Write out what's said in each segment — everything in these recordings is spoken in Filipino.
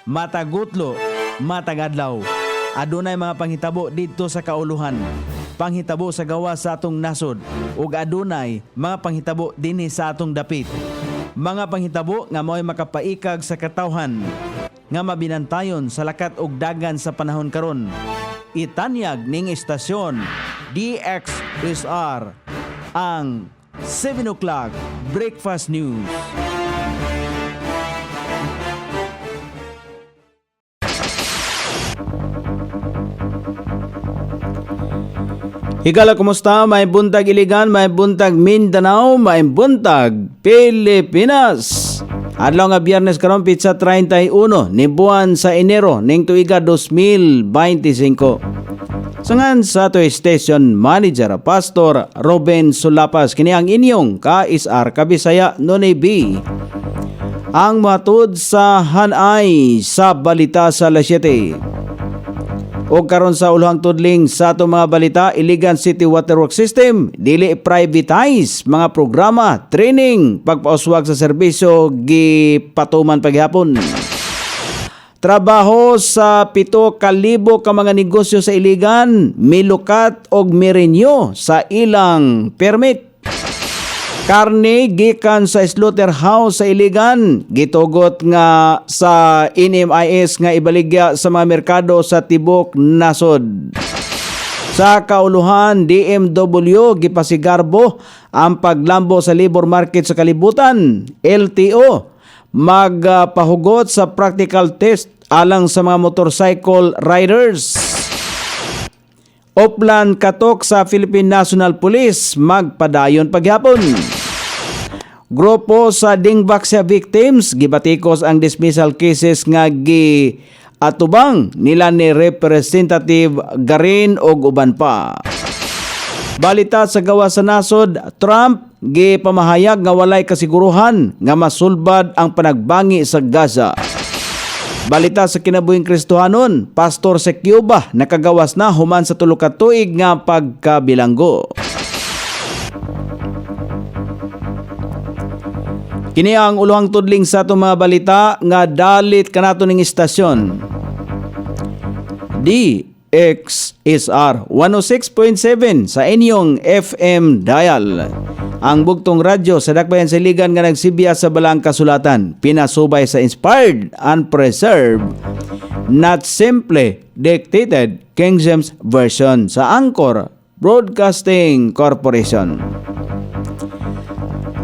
matagutlo, matagadlaw. Adunay mga panghitabo dito sa kauluhan. Panghitabo sa gawa sa atong nasod ug adunay mga panghitabo dinhi sa atong dapit. Mga panghitabo nga mo'y makapaikag sa katawhan nga mabinantayon sa lakat ug dagan sa panahon karon. Itanyag ning istasyon DXSR ang 7 o'clock Breakfast News. Higala, kumusta? May buntag Iligan, may buntag Mindanao, may buntag Pilipinas. Adlaw nga Biyernes karon pitsa 31 ni buwan sa Enero ning tuiga 2025. Sangan sa ato station manager Pastor Ruben Sulapas kini ang inyong ka-SR Kabisaya Nonay B. Ang matud sa hanay sa balita sa alas 7. O karon sa ulohang tudling sa ato mga balita, Iligan City Waterworks System dili privatize mga programa, training, pagpauswag sa serbisyo gipatuman paghapon. Trabaho sa 7,000 ka mga negosyo sa Iligan milukat og mirenyo sa ilang permit. Karne gikan sa slaughterhouse sa Iligan gitugot nga sa NMIS nga ibaligya sa mga merkado sa tibok nasod. Sa kauluhan, DMW gipasigarbo ang paglambo sa labor market sa kalibutan. LTO magpahugot sa practical test alang sa mga motorcycle riders. Oplan katok sa Philippine National Police magpadayon paghapon. Grupo sa Dingbaksya victims gibatikos ang dismissal cases nga atubang nila ni Representative Garin og uban pa. Balita sa gawa sa nasod, Trump gipamahayag nga walay kasiguruhan nga masulbad ang panagbangi sa Gaza. Balita sa kinabuhing Kristohanon, pastor sa Cuba nakagawas na human sa 3 ka tuig nga pagkabilanggo. Kini ang ulohang tudling sa itong mga balita nga dalit kanato ning istasyon. DXSR 106.7 sa inyong FM dial. Ang bugtong radyo sa dakbayan sa Iligan nga nagsibya sa balang kasulatan, pinasubay sa inspired and preserved, not simply dictated King James Version sa Anchor Broadcasting Corporation.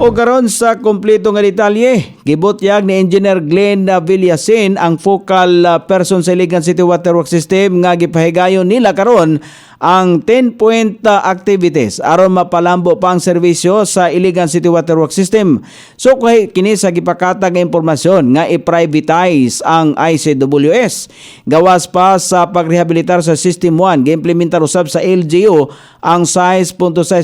O karon sa kumpleto nga detalye, gibutyag ni Engineer Glenn Villasin ang focal person sa Iligan City Waterworks System nga gipahigayon nila karon ang 10-point activities aron mapalambo pa ang serbisyo sa Iligan City Waterworks System. So kini sa gipakatag nga impormasyon nga i-privatize ang ICWS. Gawas pa sa pagrehabilitar sa System 1, gi-implementar usab sa LGU ang 6.6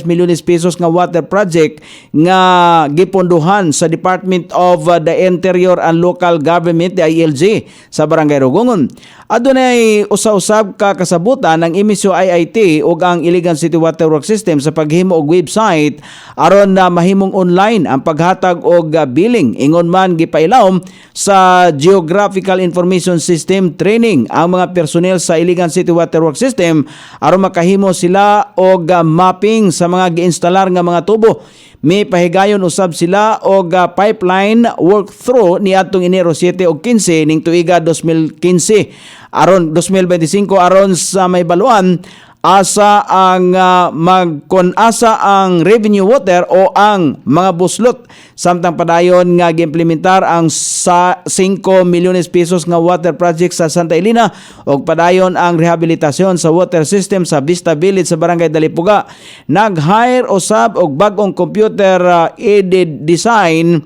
milyones pesos nga water project nga gipondohan sa Department of the Interior and Local Government, DILG, sa Barangay Rugungon. Adunay usa-usab ka kasabutan ng emisyo IIT ug ang Iligan City Waterworks System sa paghimo og website aron na mahimong online ang paghatag og billing. Ingon man gipailawom sa Geographical Information System training ang mga personnel sa Iligan City Waterworks System aron makahimo sila og mapping sa mga giinstalar nga mga tubo. May pahigayon usab sila og pipeline work-through ni atong Enero 7 ug 15 ning tuiga 2015 aron 2025 aron sa may baluan asa ang magkunasa ang revenue water o ang mga buslot samtang padayon nga giimplementar ang sa 5 milyones pesos nga water project sa Santa Elena ug padayon ang rehabilitasyon sa water system sa Vista Village sa Barangay Dalipuga. Nag-hire usab og bag-ong computer aided design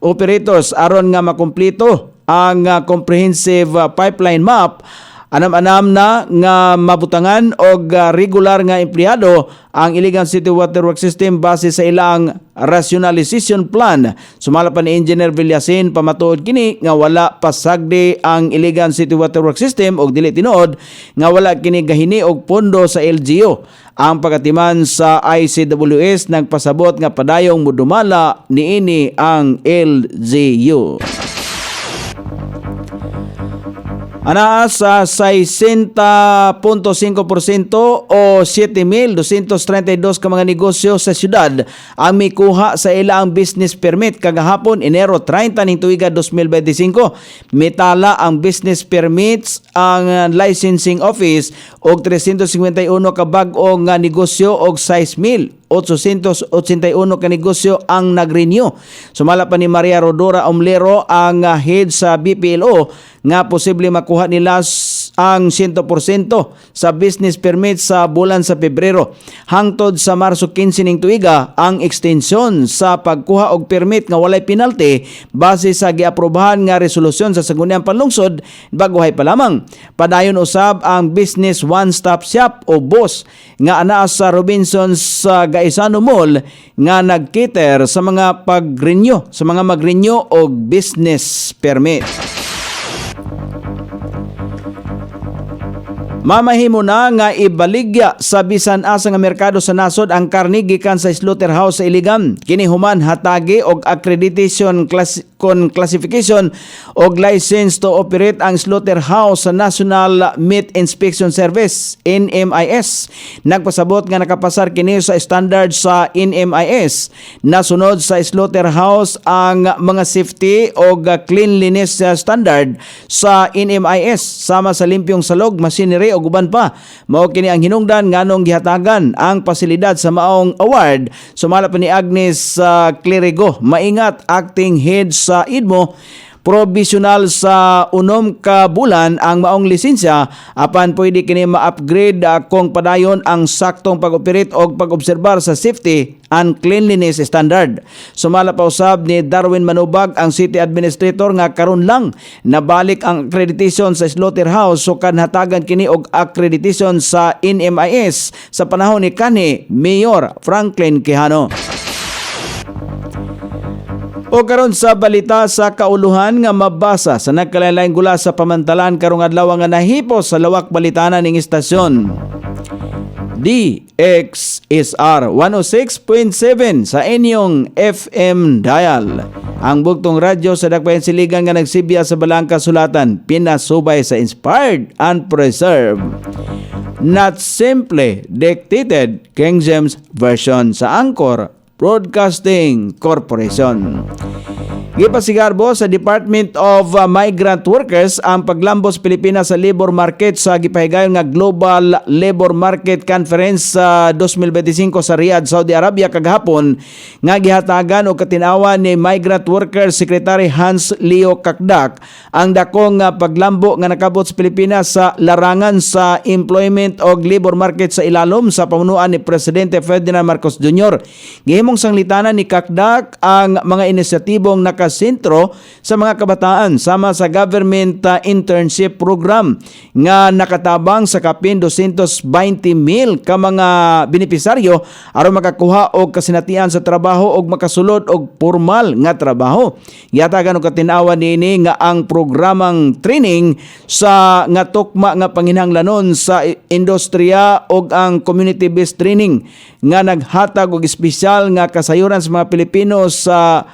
operators aron nga makumpleto ang comprehensive pipeline map. Anam-anam na nga mabutangan og regular nga empleyado ang Iligan City Waterworks System base sa ilang rationalization plan. Sumala pa ni Engineer Villasin pamatuod kini nga wala pasagdi ang Iligan City Waterworks System og dili tinuod nga wala kini gahini og pondo sa LGU. Ang pagatiman sa ICWS nagpasabot nga padayong mudumala niini ang LGU. Anaa sa 60.5% o 7,232 ka mga negosyo sa syudad ang mikuha sa ilang business permit kagahapon Enero 30 ning tuiga 2025. Mitala ang business permits ang licensing office og 351 ka bag-ong nga negosyo og 6,881 ka negosyo ang nag-renew. Sumala pa ni Maria Rodora Omlero ang head sa BPLO nga posible makuha nila ang 100% sa business permit sa bulan sa Pebrero. Hangtod sa Marso 15 ning tuiga ang extension sa pagkuha og permit nga walay penalty base sa giaprobahan nga resolusyon sa Sangguniang Panlungsod baguhay pa lamang. Padayon usab ang Business One Stop Shop o BOSS nga anaa sa Robinsons sa Gaisano Mall nga nagcater sa mga pag-renew sa mga mag-renew og business permit. Mamahimo na nga ibaligya sa bisan asa nga merkado sa nasod ang karne gikan sa slaughterhouse sa Iligan. Kini human hatagi og accreditation classification og license to operate ang slaughterhouse sa National Meat Inspection Service NMIS. Nagpasabot nga nakapasar kini sa standard sa NMIS. Nasunod sa slaughterhouse ang mga safety og cleanliness standard sa NMIS sama sa limpyong salog, machinery o guban pa. Mao kini ang hinungdan nganong gihatagan ang pasilidad sa maong award. Sumala pa ni Agnes Clerigo, maingat acting head sa IDMO, provisional sa 6 ka bulan ang maong lisensya apan pwede kini ma-upgrade kung padayon ang saktong pag-operate o pag-obserbar sa safety and cleanliness standard. Sumala pa usab ni Darwin Manubag ang city administrator nga karon lang nabalik ang accreditation sa slaughterhouse so kanhatagan kini og accreditation sa NMIS sa panahon ni kanhi Mayor Franklin Quijano. O karon sa balita sa kauluhan nga mabasa sa nagkalain-laing gula sa pamantalan karong adlaw nga nahipos sa lawak balitanan ning istasyon. DXSR 106.7 sa inyong FM dial. Ang bugtong radyo sa Dakbayan Siligan nga nagsibya sa Balangka Sulatan, pinasubay sa inspired and preserved. Not simply dictated King James Version sa Angkor Broadcasting Corporation. Gipasigarbo sa Department of Migrant Workers ang paglambos Pilipinas sa labor market sa gipahigayon nga Global Labor Market Conference sa 2025 sa Riyadh, Saudi Arabia kagahapon nga gihatagan og katinawan ni Migrant Workers Secretary Hans Leo Kakdak ang dakong paglambo nga nakabot sa Pilipinas sa larangan sa employment og labor market sa ilalom sa pamunuan ni Presidente Ferdinand Marcos Jr. Gihimong sanglitanan ni Kakdak ang mga inisyatibong sentro sa mga kabataan sama sa government internship program nga nakatabang sa kapin 220,000 ka mga benepisaryo aron makakuha og kasinatian sa trabaho og makasulod og formal nga trabaho. Yatagan og katinawan niini nga ang programang training sa nga tukma nga panginahanglanon sa industriya og ang community-based training nga naghatag og espesyal nga kasayuran sa mga Pilipino sa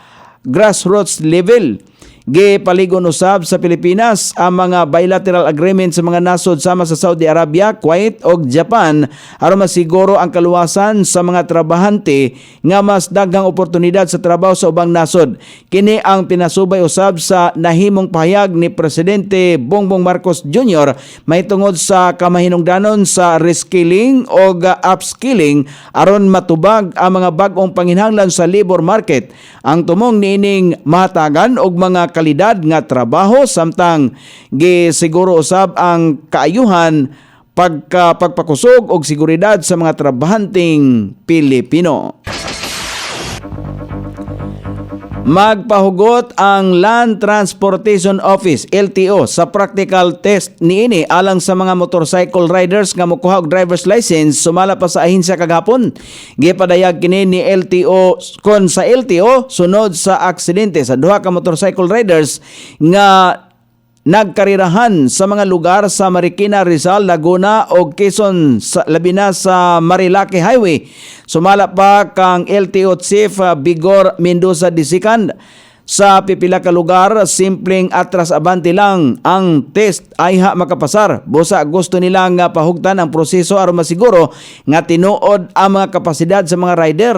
grassroots level. Gipaligon usab sa Pilipinas ang mga bilateral agreement sa mga nasod sama sa Saudi Arabia, Kuwait ug Japan aron masiguro ang kaluwasan sa mga trabahante nga mas daghang oportunidad sa trabaho sa ubang nasod. Kini ang pinasubay usab sa nahimong pahayag ni Presidente Bongbong Marcos Jr. mahitungod sa kamahinungdanon sa reskilling o upskilling aron matubag ang mga bag-ong panginahanglan sa labor market. Ang tumong niining mahatagan og mga kalidad nga trabaho samtang gisiguro usab ang kaayuhan pagpakusog og seguridad sa mga trabahanteng Pilipino. Magpahugot ang Land Transportation Office LTO sa practical test niini alang sa mga motorcycle riders nga mokuha og driver's license sumala pa sa ahensya kagahapon. Gipadayag kini ni LTO kon sa LTO sunod sa aksidente sa duha ka motorcycle riders nga nagkarirahan sa mga lugar sa Marikina, Rizal, Laguna o Quezon, labi na sa Marilake Highway. Sumala pa kang LTO Chief Bigor Mendoza Disikan. Sa pipila ka lugar, simpleng atras abante lang ang test ay makapasar. Busa gusto nila nga pahugtan ang proseso aron masiguro nga tinuod ang mga kapasidad sa mga rider.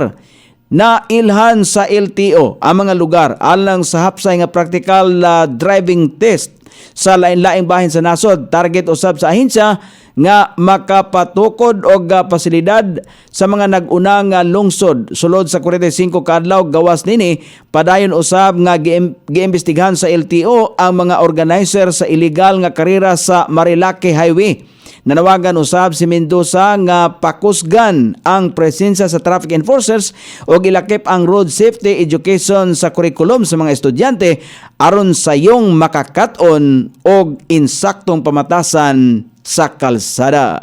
Na ilhan sa LTO ang mga lugar alang sa hapsay nga practical driving test sa lain-laing bahin sa nasod. Target usab sa ahensya nga makapatukod og pasilidad sa mga nag-unang lungsod sulod sa 45 ka adlaw gawas nini. Padayon usab nga giimbestigahan sa LTO ang mga organizer sa illegal nga karera sa Marilake Highway. Nanawagan usab si Mendoza nga pakusgan ang presensya sa traffic enforcers o gilakip ang road safety education sa kurikulum sa mga estudyante aron sayong makakaton og insaktong pamatasan sa kalsada.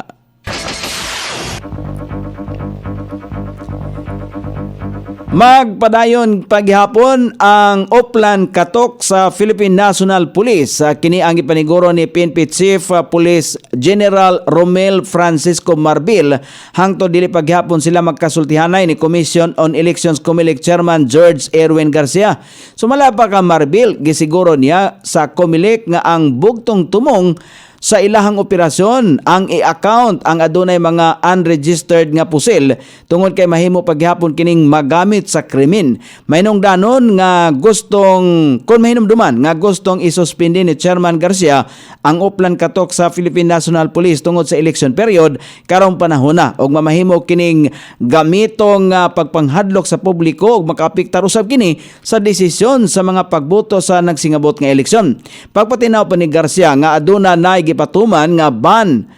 Magpadayon paghapon ang Oplan katok sa Philippine National Police. Kini ang ipaniguro ni PNP Chief Police General Romel Francisco Marbil hangtod dili paghapon sila magkasultihanay ni Commission on Elections COMELEC Chairman George Erwin Garcia. Sumala pa ka Marbil, gisiguro niya sa COMELEC nga ang bugtong tumong sa ilahang operasyon ang i-account ang adunay mga unregistered nga pusil tungod kay mahimo paghapon kining magamit sa krimen. Maynong danon nga gustong kun mahinumduman nga gustong isuspindi ni Chairman Garcia ang Oplan katok sa Philippine National Police tungod sa election period karong panahon na og mamahimo kining gamitong pagpanghadlok sa publiko ug makaapektar usab kini sa desisyon sa mga pagboto sa nagsingabot nga eleksyon. Pagpatinaw pa ni Garcia nga aduna nay gipatuman nga ban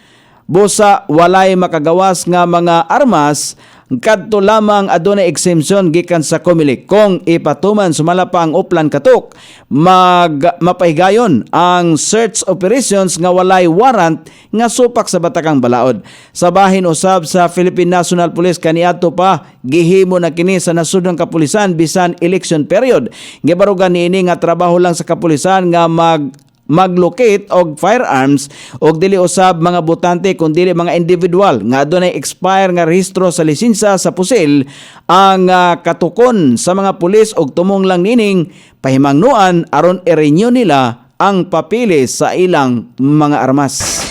busa walay makagawas nga mga armas kadto lamang adunay exemption gikan sa COMELEC. Kung ipatuman sumala pa ang Oplan katok, mapahigayon ang search operations nga walay warrant nga supak sa batakang balaod. Sa bahin usab sa Philippine National Police kaniadto pa gihimo na kini sa nasudnong kapulisan bisan election period. Gibarugan niini nga trabaho lang sa kapulisan nga maglocate og firearms og dili usab mga botante kun dili mga individual nga adunay expire nga rehistro sa lisensya sa pusil ang katukon sa mga pulis og tumong lang nining pahimangnuan aron i-renew nila ang papilis sa ilang mga armas.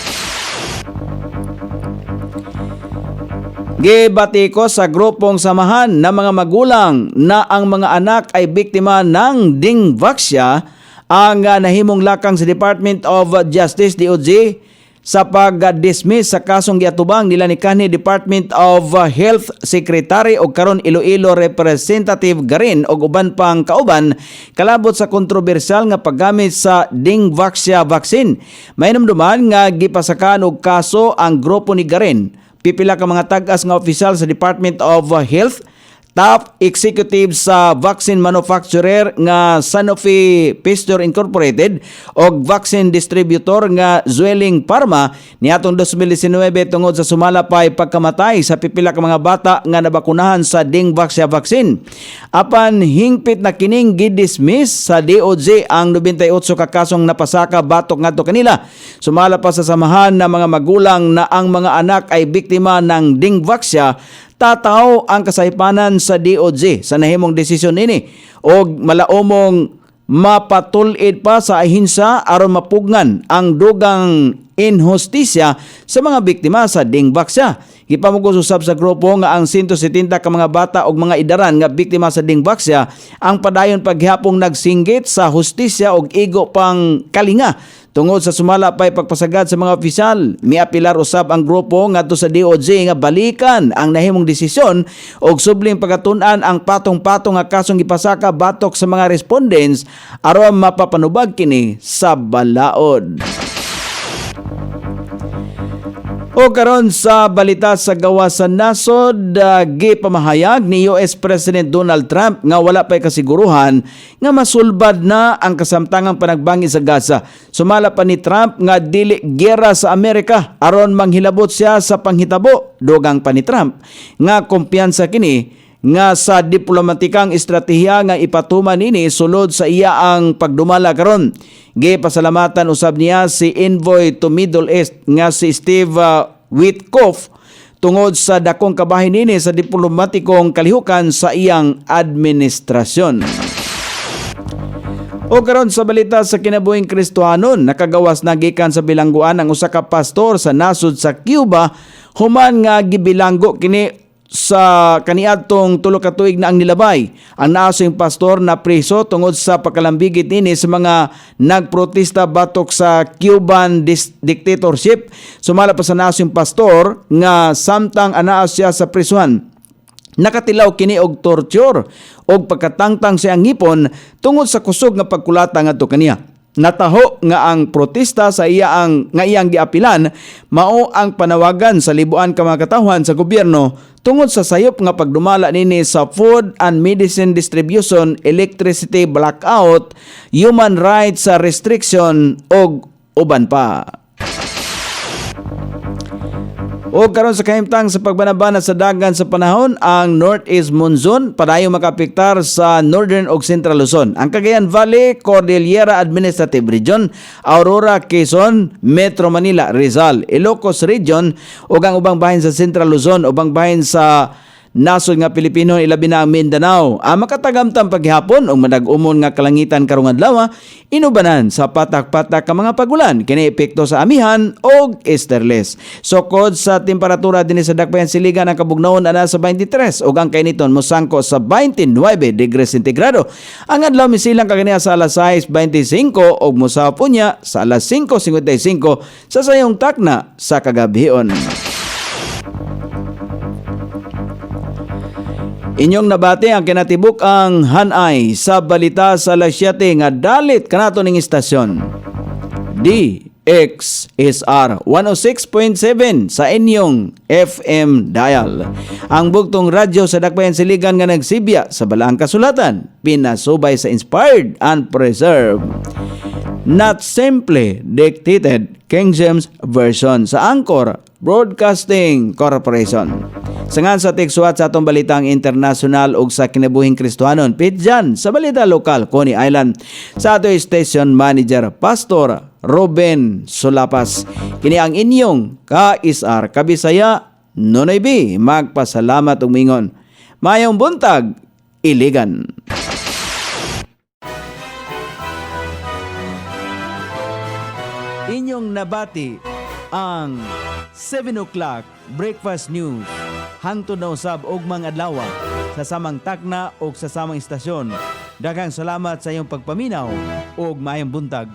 Gibati ko sa grupong samahan ng mga magulang na ang mga anak ay biktima ng dingvaxia ang nahimong lakang sa Department of Justice DOJ sa pag-dismiss sa kasong giatubang nila ni kanhi Department of Health Secretary o karon Iloilo Representative Garin og uban pang kauban kalabot sa kontrobersyal nga paggamit sa dingvaxia vaccine. Mainumduman nga gipasakan og kaso ang grupo ni Garin. Pipila ka mga tag-as nga opisyal sa Department of Health, top executive sa vaccine manufacturer nga Sanofi Pasteur Incorporated o vaccine distributor nga Zwelling Pharma niatong 2019 tungod sa sumalapay pagkamatay sa pipila ka mga bata nga nabakunahan sa dingvaxia vaccine. Apan hingpit na kining gidismiss sa DOJ ang 98 ka kasong napasaka batok ngadto kanila. Sumala pa sa samahan ng mga magulang na ang mga anak ay biktima ng dingvaxia. Tataw ang kasaypanan sa DOJ sa nahimong desisyon nini og malaumong mapatulid pa sa ahensya aron mapugngan ang dugang inhustisya sa mga biktima sa dingvaxia. Gipamugos usab sa grupo nga ang 170 ka mga bata og mga idaran nga biktima sa dingvaxia ang padayon paghapong nagsinggit sa hustisya og igo pang kalinga. Tungod sa sumala pay pagpasagad sa mga opisyal, miapilar usab ang grupo ngadto sa DOJ nga balikan ang nahimong desisyon og subling pagatun-an ang patong-patong nga kasong gipasaka batok sa mga respondents aron mapapanubag kini sa balaod. O karon sa balita sa gawas sa nasod, gipamahayag ni US President Donald Trump nga wala pay kasiguruhan nga masulbad na ang kasamtangang panagbangi sa Gaza. Sumala pa ni Trump nga dili giyera sa Amerika aron manghilabot siya sa panghitabo. Dugang pa ni Trump nga kumpiyansa kini nga sa diplomatikang estratehiya nga ipatuman ini sulod sa iya ang pagdumala karon. Gipasalamatan usab niya si Envoy to Middle East nga si Steve Witkoff tungod sa dakong kabahin ini sa diplomatikong kalihukan sa iyang administrasyon. O karon sa balita sa kinabuhing Kristohanon, nakagawas na gikan sa bilangguan ang usa ka pastor sa nasod sa Cuba human nga gibilanggo kini sa kaniadtong tulo ka tuig na ang nilabay. Ang naasing pastor na preso tungod sa pagkalambigit nini sa mga nagprotesta batok sa Cuban dictatorship. Sumala pa sa naasing pastor nga samtang anaa siya sa prisuhan, nakatilaw kini og torture og pagkatangtang sa ngipon tungod sa kusog nga pagkulata ngadto kaniya. Nataho nga ang protesta sa iyang giapilan mao ang panawagan sa libuan ka mga katawhan sa gobyerno tungod sa sayop nga pagdumala nini sa food and medicine distribution, electricity blackout, human rights restriction og uban pa. O karon sa kahimtang sa pagbanabana sa dagan sa panahon, ang northeast monsoon padayon makapektar sa northern ug central Luzon, ang Cagayan Valley, Cordillera Administrative Region, Aurora, Quezon, Metro Manila, Rizal, Ilocos Region ug ang ubang bahin sa central Luzon, ubang bahin sa nasod nga Pilipino, ilabi na ang Mindanao. Ang makatagamtang paghapon o madag-umon nga kalangitan karong adlaw, inubanan sa patak-patak ka mga pagulan kini epekto sa amihan og esterles. Sukod sa temperatura dinhi sa dakbayan siligan, ang kabugnawon ana sa 23 ug ang kainiton mosangko sa 29 degrees sentigrado. Ang adlaw misilang kaganiya sa alas 6:25 ug mosapon niya sa alas 5:55 sa sayong takna sa kagabihon. Inyong nabati ang kinatibuk ang hanay sa balita sa alas 7 nga dalit kanato ning istasyon. DXSR 106.7 sa inyong FM dial. Ang bugtong radyo sa dakbayan siligan nga nagsibya sa balaang kasulatan, pinasubay sa inspired and preserved, not simply dictated King James Version sa Anchor Broadcasting Corporation. Sangan sa tigsuat sa atong balitang internasyonal ug sa kinabuhing Kristohanon, pitjan sa balita lokal, Coney Island, sa ato station manager Pastor Ruben Solapas. Kini ang inyong ka-isar kabisaya Nonoy B. Magpasalamat ug mingon. Mayong buntag, Iligan. Inyong nabati ang 7 o'clock breakfast news hangtod na usab og mga adlaw sa samang takna o sa samang istasyon. Daghang salamat sa iyong pagpaminaw ug maayong buntag.